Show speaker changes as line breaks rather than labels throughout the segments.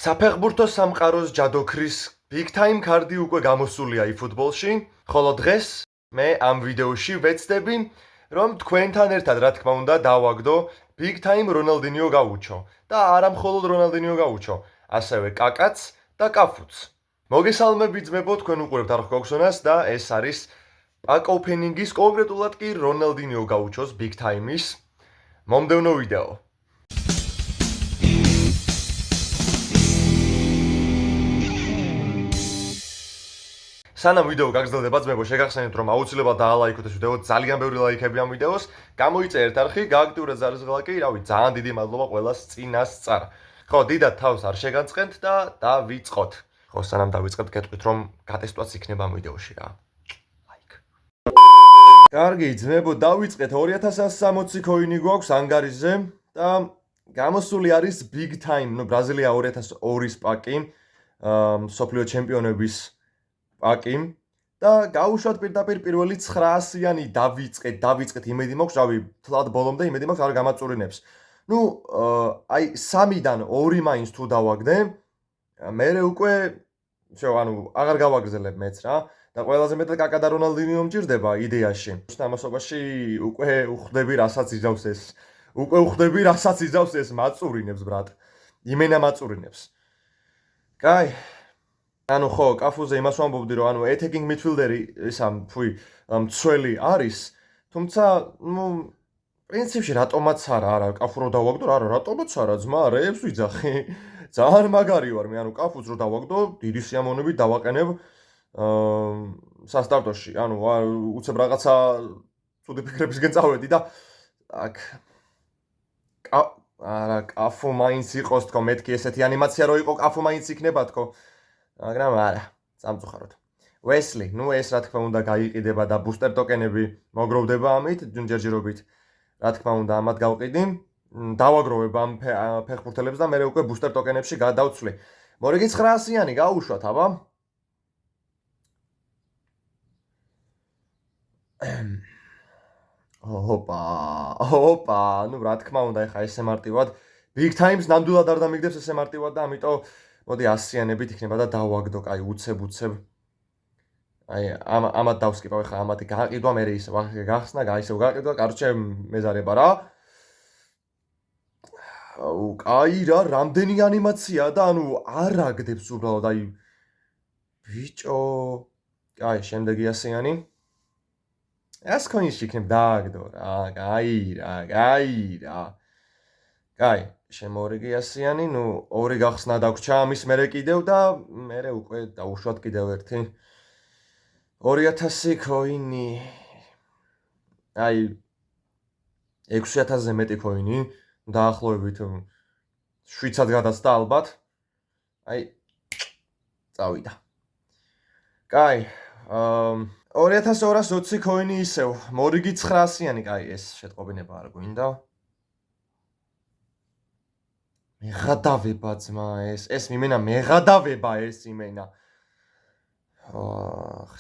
საფეხბურთო სამყაროს ჯადოქრის Big Time ქარდი უკვე გამოსულია eFootball-ში, ხოლო დღეს მე ამ ვიდეოში ვეცდები, რომ თქვენთან ერთად, რა თქმა უნდა, დავაგდო Big Time რონალდინიო გაუჩო და არა მხოლოდ რონალდინიო გაუჩო, ასევე კაკაც და კაფუც. მოგესალმებით ძმებო, თქვენ უყურებთ არხ გოგსონას და ეს არის პაკ ოფენინგის, კონკრეტულად კი რონალდინიო გაუჩოს Big Time-ის მომდევნო ვიდეო. სანამ ვიდეო გაგრძელდება ძმებო, შეგახსენებთ რომ აუცილებლად დაალაიქოთ ეს ვიდეო, ძალიან ბევრი ლაიქები ამ ვიდეოს, გამოიწერეთ არხი, გააქტიურეთ ზარისღალაკი, რავი, ძალიან დიდი მადლობა ყველას წინასწარ. ხო, დიდად თავს არ შეგანწყენთ და დავიწყოთ. ხო, სანამ დავიწყებთ, გეტყვით რომ გატესტვაც იქნება ამ ვიდეოში რა. ლაიქ. კარგი, ძმებო, დავიწყეთ 2160 კოინი გვაქვს ანგარიშზე და გამოსული არის Big Time, ბრაზილია 2002-ის პაკი, მსოფლიო ჩემპიონების პაკი და გავუშვათ პირდაპირ პირველი 900-იანი დავიწყეთ იმედი მაქვს, რავი, თლად ბოლომდე იმედი მაქვს არ გამაწურინებს. აი 3-დან 2 მაინც თუ დავაგდე, მერე უკვე აღარ გავაგრძელებ მეც რა და ყველაზე მეტად კაკა და რონალდინიო მჭირდება იდეაში. ამასობაში უკვე უხდები რასაც იძავს ეს. უკვე უხდები რასაც იძავს ეს მაწურინებს ბრატ. იმენა მაწურინებს. კაი ხო, კაფუზე იმას ვამბობდი, რომ attacking midfielder-ი მცველი არის, თუმცა, პრინციპში რატომაც არა, კაფუ რო დავაგდო, რატომაც არა, ძმა, რეებს ვიძახი. ძალიან მაგარი ვარ, მე კაფუს რო დავაგდო, დიდი სიამოვნებით დავაყენებ სასტარტოში, უცებ რაღაცა ცუდი ფიქრებისგან წავედი და კაფუ მაინც იყოს თქო, მეთქი ესეთი ანიმაცია რო იყო, კაფუ მაინც იქნება თქო. მაგრამ არა, სამწუხაროდ. Wesley, ეს რა თქმა უნდა გაიყიდება და ბუსტერ ტოკენები მოგროვდება ამით, ჯერჯერობით. რა თქმა უნდა, ამათ გავყიდი. დავაგროვებ ამ ფეხბურთელებს და მე უკვე ბუსტერ ტოკენებში გადავცვლი. მორიგი 900-იანი გაუშვათ, აბა. ოპა, რა თქმა უნდა, ეხა ესე მარტივად Big Times ნამდვილად არ დამიგდებს ესე მარტივად და ამიტომ მოდი 100-იანებით იქნება და დავაგდო, კაი, უცებ. აი, ამათ დავსკიპავ, ეხლა ამათი გაყიდვა, მე ისევ გახსნა, ისევ გაყიდვა, კარჩე მეზარება რა. კაი რა, რამდენი ანიმაცია და არ აგდებს უბრალოდ, აი ბიჭო. კაი, შემდეგი 100-იანი. ეს კოინში იქნებ დააგდო რა, კაი რა. კაი, შემორიგი 100-იანი, 2 გახსნა დაგვრჩა ამის მერე კიდევ და მერე უკვე დავუშვათ კიდევ ერთი 2000 კოინი. აი 6000-ზე მეტი კოინი, დაახლოებით 7-ად გადაცდა ალბათ. აი წავიდა. კაი, 2220 კოინი ისევ, მორიგი 900-იანი, კაი, ეს შეტყობინება არ გვინდა. მეღადავება ძმა ეს მიმენა მეღადავება ეს იმენა.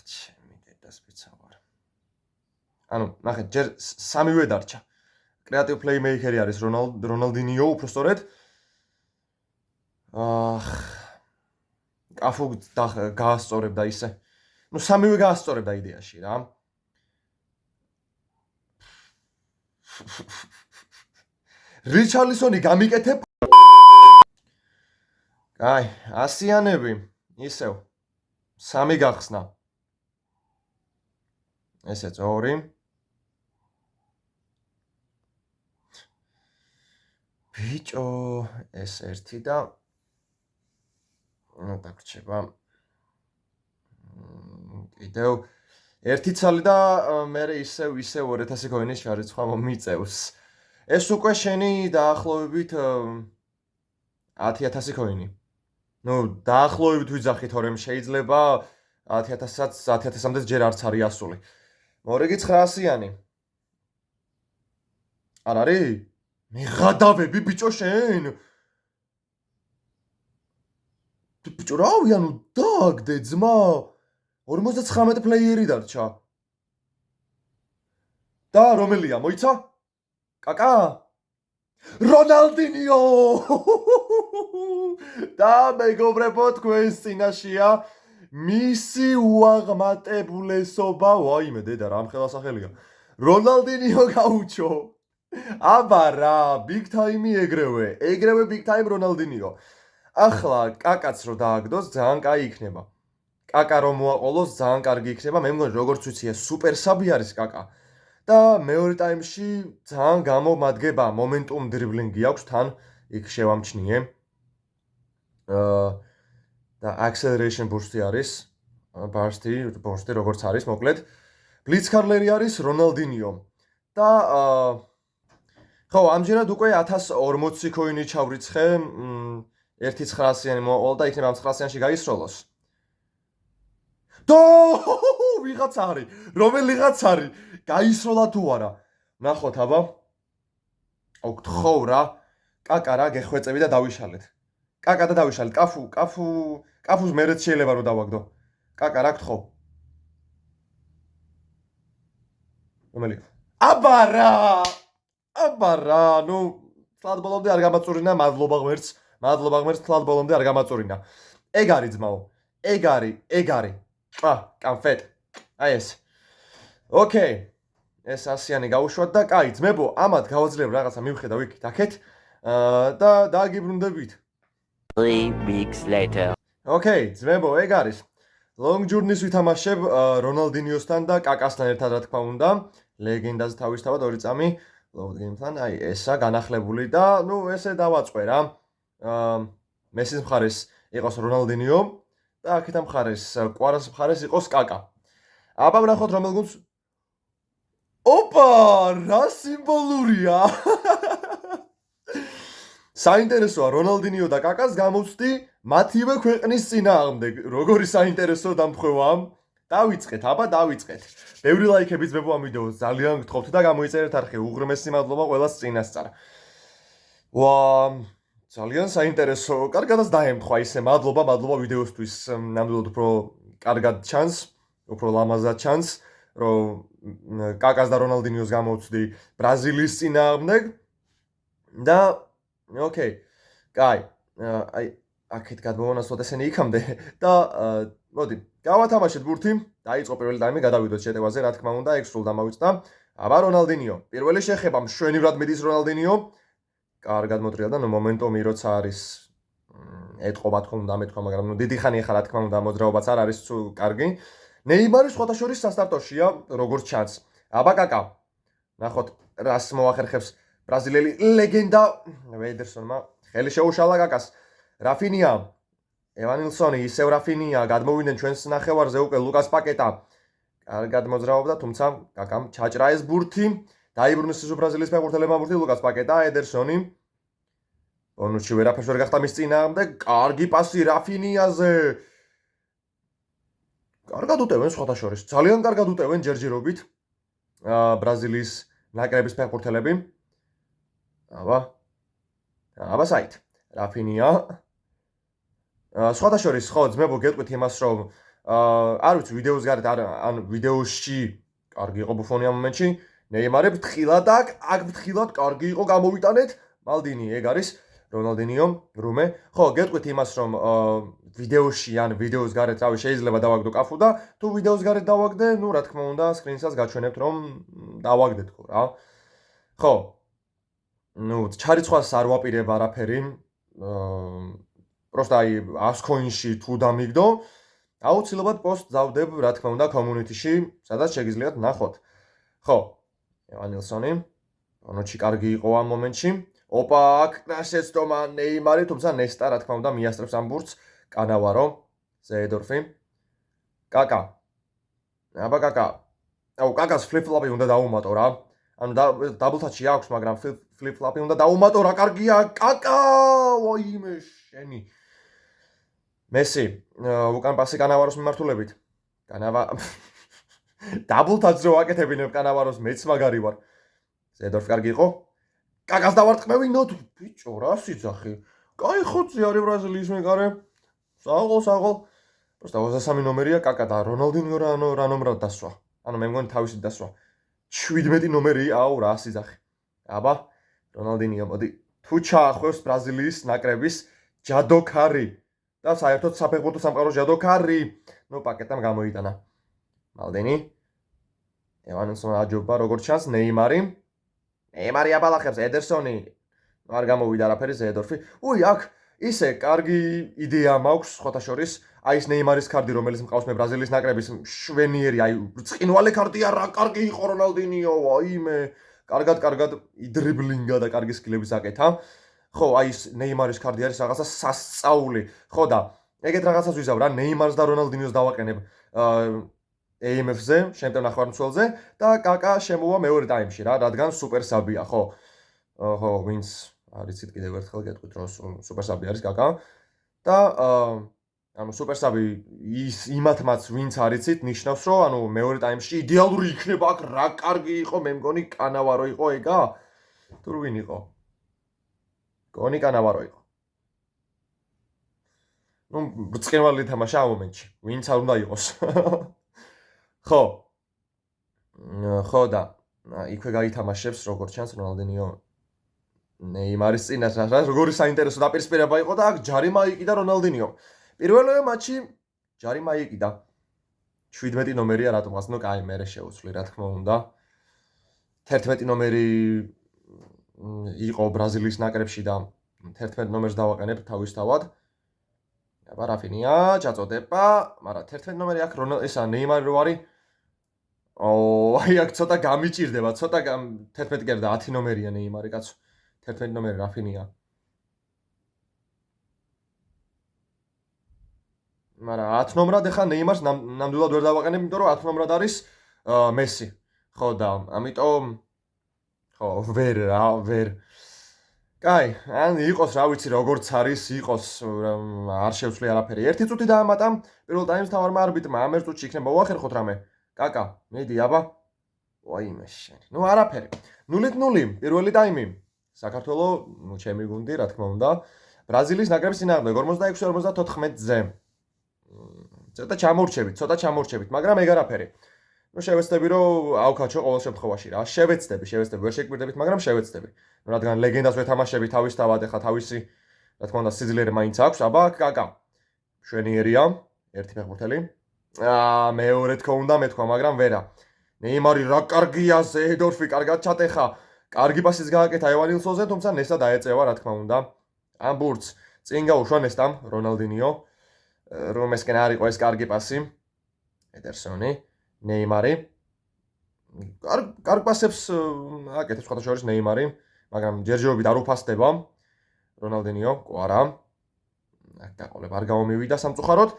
ჩემი დედას ბიცავარ. ნახეთ, ჯერ 3-ვე დარჩა. კრეატივ პლეიმეიკერი არის რონალდინიო, უფრო სწორედ. კაფუ გაასწორებდა ისე. 3-ვე გაასწორებდა იდეაში რა. რიჩარლისონი გამიკეთებ. კაი, 100-იანები, ისევ 3 გახსნა. ესეც 2. ბიჭო, ეს 1 და დაგრჩება. კიდევ 1 ცალი და მერე ისევ 2000 კოინის შარიცხვა მომიწევს. ეს უკვე შენი დაახლოებით 10000 კოინი. დაახლოებით ვიძახი, თორემ შეიძლება 10000-მდე ჯერ არც არის ასული. მორიგი 900-იანი. არ არის? მეღადავები ბიჭო შენ. ბიჭო, რავი, დააგდე ძმა. 59 პლეიერი დარჩა. და რომელია, მოიცა? კაკა? რონალდინიო! და მეგობრებო, თქვენს წინაშეა მისი უაღმატებულესობა, ვაიმე დედა, რამხელა სახელია. რონალდინიო გაუჩო. აბა რა, big time-ი ეგრევე big time რონალდინიო. ახლა კაკაც რო დააგდოს, ძალიან კაი იქნება. კაკა რომ მოაყოლოს, ძალიან კარგი იქნება. მე მგონი როგორც ვიცი, სუპერ საბი არის კაკა. და მეორე ტაიმში ძალიან გამომადგება, მომენტუმ დრიბლინგი აქვს თან, იქ შევამჩნიე. და acceleration boost-ი არის. burst-ი როგორც არის, მოკლედ. ბლიცკარლერი არის რონალდინიო. და ხო, ამჯერად უკვე 1040 coin-ი ჩავრიცხე, 1900-იანი მოაყოლა და იქნება 900-იანში გაისროლოს. და ვიღაც არის, რომელიღაც არის, გაისროლა თუ არა. ნახოთ აბა. აუ გთხოვ რა, კაკა რა გეხვეწები და დავიშალეთ. კაკა და დავიშალეთ. კაფუს მერეც შეიძლება რომ დავაგდო. კაკა რა გთხოვ. რომელი? აბა რა, ნუ თლად ბოლომდე არ გამაწურინა, მადლობა ღმერთს, თლად ბოლომდე არ გამაწურინა. ეგ არის ძმაო. ეგ არის. კანფეტ. აი ეს. ოკეი. ეს 100-იანი გავუშვათ და კაი, ძმებო, ამათ გავაძლევ რაღაცა მივხედავ იქით, აქეთ. და დააგიბრუნდებით.
3 weeks later.
ოკეი, ძმებო, ეგ არის. Long Journey-ს ვითამაშებ რონალდინიოსთან და კაკასთან ერთად, რა თქმა უნდა. ლეგენდაზე თავისთავად 2 წამი load game-თან, აი ესა განახლებული და ნუ ესე დავაწყე რა. მესის მხარეს იყოს რონალდინიო და აქეთა მხარეს, კვარას მხარეს იყოს კაკა. აბა ვნახოთ რომელ გუნდს. ოპა, რა სიმბოლურია. საინტერესოა რონალდინიო და კაკას გამოვცდი მათივე ქვეყნის წინააღმდეგ. როგორი საინტერესო დამხვევაა. დავიწყეთ. ბევრი ლაიქები ძმებო ამ ვიდეოს, ძალიან გთხოვთ და გამოიწერეთ არხი. უღრმესი მადლობა ყველას წინასწარ. ვა, ძალიან საინტერესო. კარგადაც დაემთხვა ისე. მადლობა ვიდეოსთვის. ნამდვილად უფრო კარგად ჩანს, უფრო ლამაზად ჩანს, რომ კაკას და რონალდინიოს გამოვცდი ბრაზილიის წინააღმდეგ და ოკეი. კაი. აი აქეთ გადმოვანაცვლოთ ესენი იქამდე და მოდი, გავათამაშეთ ბურთი. დაიწყო პირველი ტაიმი, გადავიდოთ შეტევაზე, რა თქმა უნდა, ეგ სულ დამავიწყდა. აბა რონალდინიო. პირველი შეხება მშვენივრად მიდის რონალდინიო. კარგად მოტრია და მომენტომი როცა არის ეთყობა თქო უნდა მეთქვა, მაგრამ დიდი ხანი ახლა რა თქმა უნდა მოძრაობაც არ არის კარგი. ნეიმარი სხვათა შორის სასტარტოშია, როგორც ჩანს. აბა კაკა. ნახოთ რას მოახერხებს ბრაზილიელი ლეგენდა ვედერსონმა. ხელი შეუშალა კაკას. რაფინია, ევანილსონი, ისევ რაფინია, გადმოვიდნენ ჩვენს ნახევარზე უკვე ლუკას პაკეტა. კარგად მოძრაობდა, თუმცა კაკამ ჩაჭრა ეს ბურთი. დაიბრუნეს ის ბრაზილიის ფეხბურთელებმა ბურთი, ლუკას პაკეტა, ედერსონი. ბონუსში ვერაფერს ვერ გახდა მის წინააღმდეგ, კარგი პასი რაფინიაზე. კარგად უტევენ სხვათა შორის, ძალიან კარგად უტევენ ჯერჯერობით. ბრაზილიის ნაკრების ფეხბურთელები. აბა საით. რაფინია. სხვათა შორის, ხო, ძმებო, გეტყვით იმას, რომ არ ვიცი, ვიდეოს გარეთ ან ვიდეოში კარგი იყო ბუფონი ამ მომენტში. ნეიმარი ფთხილად აქ ფთხილად კარგი იყო გამოვიტანეთ. მალდინი ეგ არის, რონალდინიო, რუმე. ხო, გეტყვით იმას, რომ ვიდეოში ან ვიდეოს გარეთ რავი შეიძლება დავაგდო კაფუ და თუ ვიდეოს გარეთ დავაგდე, ნუ რა თქმა უნდა, სკრინსაც გაჩვენებთ, რომ დავაგდეთ ხო რა. ხო. ნუ ჩარიცხვას არ ვაპირებ არაფერი. просто აი 100 coin-ში თუ დამიგდო, აუცილებლად პოსტ დავდებ, რა თქმა უნდა, community-ში, სადაც შეგიძლიათ ნახოთ. ხო. ევანილსონი, ბონუსში კარგი იყო ამ მომენტში. ოპა, აქ ნაშეცდომა ნეიმარი, თუმცა ნესტა, რა თქმა უნდა, მიასწრებს ამ ბურთს. კანავარო, ზეედორფი. კაკა. აბა კაკა. აუ, კაკას ფლიპ-ფლოპი უნდა დაუმატო რა. ანუ დაბლ თაჩი აქვს, მაგრამ ფლიპ-ფლოპი უნდა დაუმატო რა, კარგია. კაკა! ვაიმე, შენი. მესი, უკან პასი კანავაროს მიმართულებით. დაბლ თაჩს რო აკეთებინებ კანავაროს, მეც მაგარი ვარ. ზედორფი კარგი იყო. კაკას დავარტყმევი ნოთ, ბიჭო, რა სიძახი. კაი ხოცი არის ბრაზილიის მეკარე. საღოლ. просто 23 ნომერია კაკა და რონალდინიო რა ნომრად დასვა. ანუ მე მგონი თავისი დასვა. 17 ნომერი, აუ რა სიძახი. აბა, რონალდინიო მოდი თუ ჩაახვევს ბრაზილიის ნაკრების ჯადოქარი და საერთოდ საფეხბურთო სამყაროს ჯადოქარი. ნუ პაკეტამ გამოიტანა. მალდენი. ევანსონი აჯობა როგორც ჩანს ნეიმარი. ნეიმარი აბალახებს ედერსონი. არ გამოვიდა არაფერი ზეედორფი. უი, აქ ისე კარგი იდეა მაქვს სხვათა შორის. აი ეს ნეიმარის კარდი რომელიც მყავს მე ბრაზილიის ნაკრების შვენიერი, აი ბრწყინვალე კარდია რა, კარგი იყო რონალდინიო, აიმე. კარგად იდრიბლინგა და კარგი სკილების აკეთა. ხო, აი ეს ნეიმარის კარდი არის რაღაცა სასწაული. ხო და ეგეთ რაღაცას ვიზავ რა, ნეიმარს და რონალდინიოს დავაყენებ AMF-ზე, შემტევ ნახევარმცველზე და კაკა შემოვა მეორე ტაიმში რა, რადგან სუპერ საბია, ხო. ხო, ვინც არიცით კიდევ ერთხელ გეტყვით რომ სუპერ საბი არის კაკა და ანუ სუპერ საბი იმათმაც ვინც არიცით ნიშნავს რომ ანუ მეორე ტაიმში იდეალური იქნება აქ რა კარგი იყო მე მგონი კანავარო იყო ეგა თუ ვინ იყო გონი კანავარო იყო ნუ ბრწყინვალე თამაშა ამ მომენტში ვინც არ უნდა იყოს ხო და იქვე გაითამაშებს როგორც ჩანს რონალდინიო ნეიმარის წინაშე რა როგორი საინტერესო დაპირისპირება იყო და აქ ჯარი მაიკიდა რონალდინიო პირველივე მატჩი ჯარი მაიკიდა 17 ნომერია რატომღაც ნუ კაი მე შეუცვლი რა თქმა უნდა 11 ნომერი იყო ბრაზილიის ნაკრებში და 11 ნომერს დავაყენებ თავისთავად აბა რაფინია ჩაწოდება მაგრამ 11 ნომერი აქ ესა ნეიმარი რო არის აი აქ ცოტა გამიჭირდება ცოტა 11 კერდა 10 ნომერია ნეიმარი კაცო 11 ნომერი რაფინია მაგრამ 10 ნომრად ახლა ნეიმარს ნამდვილად ვერ დავაყენებ, იმიტომ რომ 10 ნომრად არის მესი. ხო და ამიტომ ხო ვერ. კაი, ან იყოს რა ვიცი როგორც არის, იყოს არ შევცვლი არაფერი. ერთი წუთი დაამატა პირველ ტაიმს თავარმა არბიტრმა. ამ ერთ წუთში იქნება მოახერხოთ რამე. კაკა, მიდი აბა. ვაიმე შენი. ნუ არაფერი. 0-0 პირველი ტაიმი. საქართველოს, ნუ ჩემი გუნდი, რა თქმა უნდა. ბრაზილიის ნაკრების წინააღმდეგ 46-54-ზე. ცოტა ჩამორჩებით, მაგრამ ეგ არაფერი. ნუ შევეცდები რომ ავკაჩო ყოველ შემთხვევაში რა. შევეცდები, ვერ შეგვირდებით, მაგრამ შევეცდები. ნუ რადგან ლეგენდას ვეთამაშები თავისთავად, ახლა თავისი, რა თქმა უნდა, სიძლიერე მაინც აქვს. აბა, კაკა. შვენიერია, ერთი ფეხბურთელი. მეორე თქო უნდა მეთქვა, მაგრამ ვერა. ნეიმარი რა კარგია, ზეედორფი კარგად ჩატეხა. კარგი პასიც გააკეთა ევანილსონზე, თუმცა ნესა დაეწევა, რა თქმა უნდა. ამ ბურთს წინ გაუშვა ნესტამ რონალდინიო. რომესკენ არ იყო ეს კარგი პასი. ედერსონი, ნეიმარი. კარგ პასებს აკეთებს სხვათა შორის ნეიმარი, მაგრამ ჯერჯერობით არ უფასდება. რონალდინიო, ყარა. აქ დაყოლებ არ გამომივიდა სამწუხაროდ.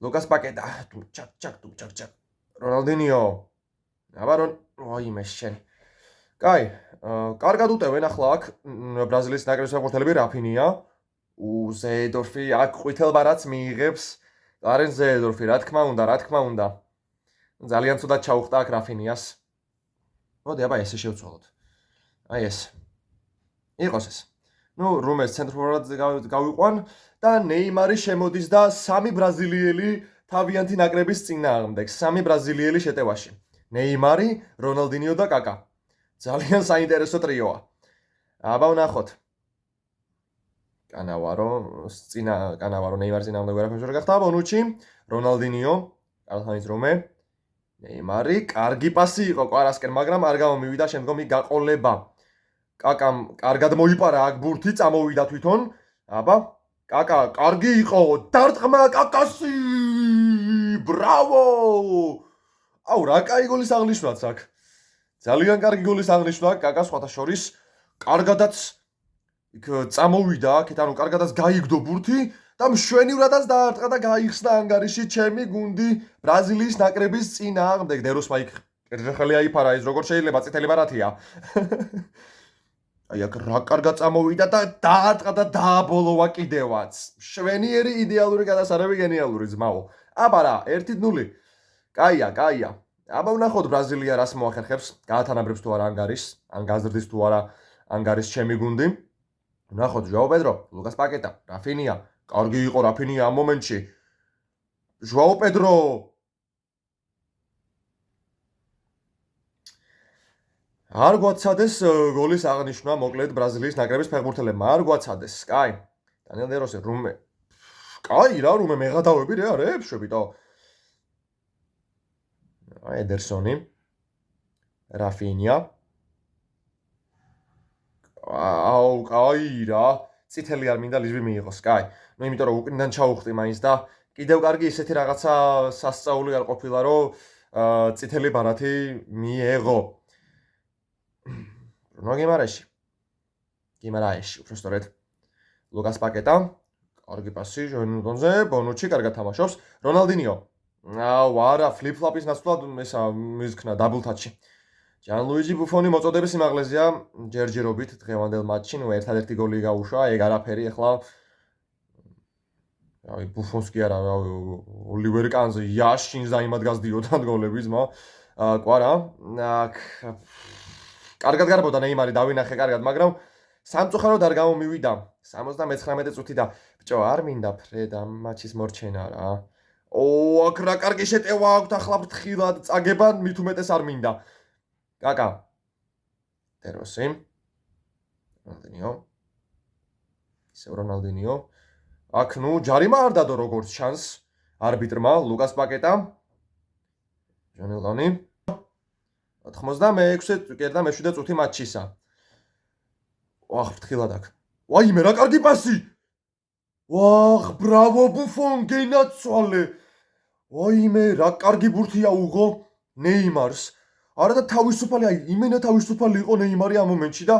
ლუკას პაკეტა, ჩაკ. რონალდინიო. აბა ვაიმე შენ. კაი, კარგად უტევენ ახლა აქ ბრაზილიის ნაკრების ფეხბურთელები რაფინია. ზეედორფი აქ ყვითელბარაც მიიღებს არენ ზეედორფი რა თქმა უნდა ძალიან ცუდად ჩაუხტა აქ რაფინიას მოდი აბა ესე შევცვალოთ აი ეს იყოს ეს ნუ რომეს ცენტრფორვარდზე გავიყვან და ნეიმარი შემოდის და სამი ბრაზილიელი თავიანთი ნაკრების წინააღმდეგ სამი ბრაზილიელი შეტევაში ნეიმარი რონალდინიო და კაკა ძალიან საინტერესო ტრიოა აბა ვნახოთ კანავარო ნეიმარის წინააღმდეგ ვერაფერს ვერ გახდა ბონუჩი რონალდინიო ალხანის რომე ნეიმარი კარგი პასი იყო კვარასკენ მაგრამ არ გამომივიდა შემდგომი გაყოლება კაკამ კარგად მოიპარა აქ ბურთი წამოვიდა თვითონ აბა კაკა კარგი იყო დარტყმა კაკასი ბრავო აუ რა კაი გოლის აღნიშნვაც აქ ძალიან კარგი გოლის აღნიშნვა კაკას სხვათა შორის კარგადაც იქ წამოვიდა აქეთ ანუ კარგადაც გაიგდო ბურთი და მშვენივრადაც დაარტყა და გაიხსნა ანგარიში ჩემი გუნდი ბრაზილიის ნაკრების წინააღმდეგ დეროსმა იქ ერთხელი აიფარა ის როგორ შეიძლება წითელი ბარათია აი აქ რა კარგად წამოვიდა და დაარტყა და დააბოლოვა კიდევაც შვენიერი იდეალური გადასარევი გენიალური ძმაო აბა რა 1-0 კაია აბა ვნახოთ ბრაზილია რას მოახერხებს გაათანაბრებს თუ არა ანგარიშს ან გაზრდის თუ არა ანგარიშს ჩემი გუნდი ვნახოთ ჟაო პედრო ლუკას პაკეტა რაფინია კარგი იყო რაფინია ამ მომენტში ჟაო პედრო არ გვაცადეს გოლის აღნიშვნა მოკლედ ბრაზილიის ნაკრების ფეხბურთელებმა. არ გვაცადეს. კაი. დანიელ დე როსი რუმე. კაი რა რუმე მეღადავები რა რეებშობიტო. ედერსონი. რაფინია. აუ, კაი რა. წითელი არ მინდა ლიზბი მიიღოს, კაი. ნუ იმიტომ რომ უკნიდან ჩაუხტი მაინც და კიდევ კარგი ისეთი რაღაცა სასწაული არ ყოფილა რომ წითელი ბარათი მიეღო. ბრუნო გიმარაეში, უბრალოდ ლუკას პაკეტა, კარგი პასი ჟონუდონზე, ბონუჩი კარგად თამაშობს, რონალდინიო. აუ, არა, ფლიპ-ფლოპის ნაცვლად მისქნა დაბლ თაჩი. ჯანლუიჯი ბუფონი მოწოდების სიმაღლეზეა ჯერჯერობით დღევანდელ მატჩში, ნუ ერთადერთი გოლი გაუშვა, ეგ არაფერი ახლა აი ბუფონს კი არა, ოლივერ კანზე იაშინს დაიმად გასდიოდა გოლები ძმა. კვარა, აქ კარგად გარბოდა ნეიმარი დავინახე კარგად, მაგრამ სამწუხაროდ არ გამომივიდა 79 წუთი და ბჭო არ მინდა ფრედა მატჩის მორჩენა რა. აქ რა კარგი შეტევა აქვს ახლა ფრთხილად წაგება მით უმეტეს არ მინდა. კაკა. ტეროსი. რონალდინიო. ისევ რონალდინიო. აქ ნუ ჯარიმა არ დადო როგორც ჩანს არბიტრმა ლუკას პაკეტა. ჟონელონი. 86 კერდა მე-7 წუთი მატჩისა. ვახ, ფრთხილად აქ. ვაიმე, რა კარგი პასი! ვახ, ბრავო ბუფონ, გენაცვალე! ვაიმე, რა კარგი ბურთია უღო ნეიმარს. არა და თავისუფალი, აი, იმენა თავისუფალი იყო ნეიმარი ამ მომენტში და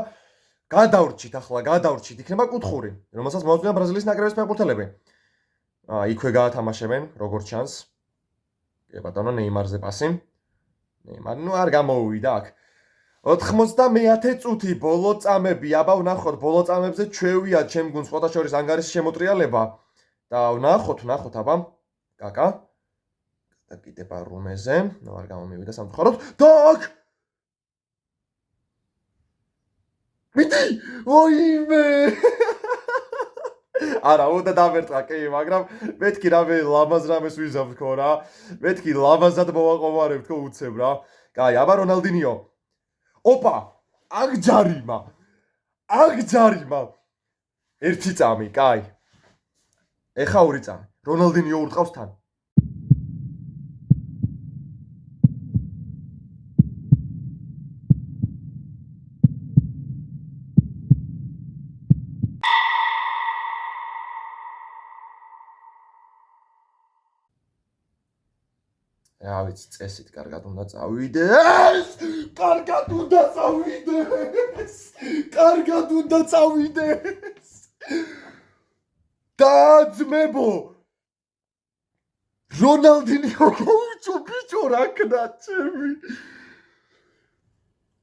გადავრჩით ახლა, გადავრჩით. იქნება კუთხური, რომელსაც მოაწვია ბრაზილიის ნაკრების ფეხბურთელები. იქვე გაათამაშებენ, როგორც ჩანს. კი ბატონო, ნეიმარზე პასი. ნეიმარი ნუ არ გამოუვიდა აქ. 91 წუთი ბოლო წამები, აბა ვნახოთ ბოლო წამებზე ჩვევია ჩემ გუნდს სხვათა შორის ანგარიშის შემოტრიალება და ვნახოთ აბა. კაკა. და კიდება რუმეზე, ნუ არ გამომივიდა სამწუხაროდ და აქ მიდი! ოიმე! არა, უნდა დამერტყა კი, მაგრამ მეთქი რამე ლამაზ რამეს ვიზავ თქო რა. მეთქი ლამაზად მოვაყოვარებ თქო უცებ რა. კაი, აბა რონალდინიო. ოპა! აქ ჯარიმა. ერთი წამი, კაი. ეხა ორი წამი. რონალდინიო ურტყავს თან. რა ვიცი, წესით კარგად უნდა წავიდეს. დაძმებო. რონალდინიო გოუჩო ბიჭო რა ქნა ჩემი.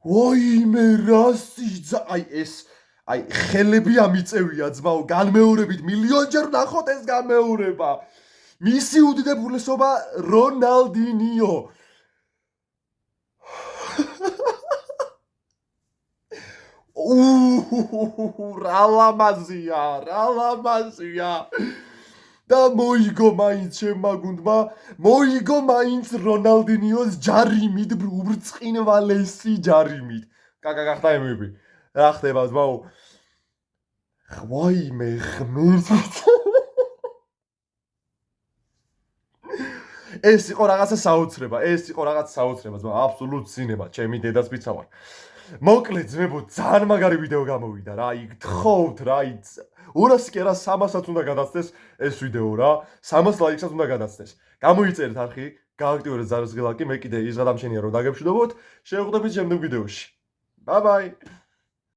ვაიმე, რა სიძა, აი ეს, აი ხელები ამიწევია ძმაო, განმეორებით მილიონჯერ ნახოთ ეს განმეორება. მისი უდიდებულესობა რონალდინიო. რა ლამაზია. და მოიგო მაინც ჩემმა გუნდმა, მოიგო მაინც რონალდინიოს ჯარიმით, უბრწყინვალესი ჯარიმით. კაკა გახდა MVP. რა ხდება ძმაო? ვაიმე, ღმერთით. ეს იყო რაღაცა საოცრება, ძმა, აბსოლუტ სინება, ჩემი დედას ვიცავარ. მოკლედ ძმებო, ძალიან მაგარი ვიდეო გამოვიდა რა, იქ გთხოვთ რა, 200 კი არა 300-აც უნდა გადაცდეს ეს ვიდეო რა, 300 ლაიქსაც უნდა გადაცდეს. გამოიწერეთ არხი, გააქტიურეთ ზარზღილაკი, მე კიდე იზღადამშენია რომ დაგებშვიდობოთ, შევხვდებით შემდგომ ვიდეოში. Bye bye.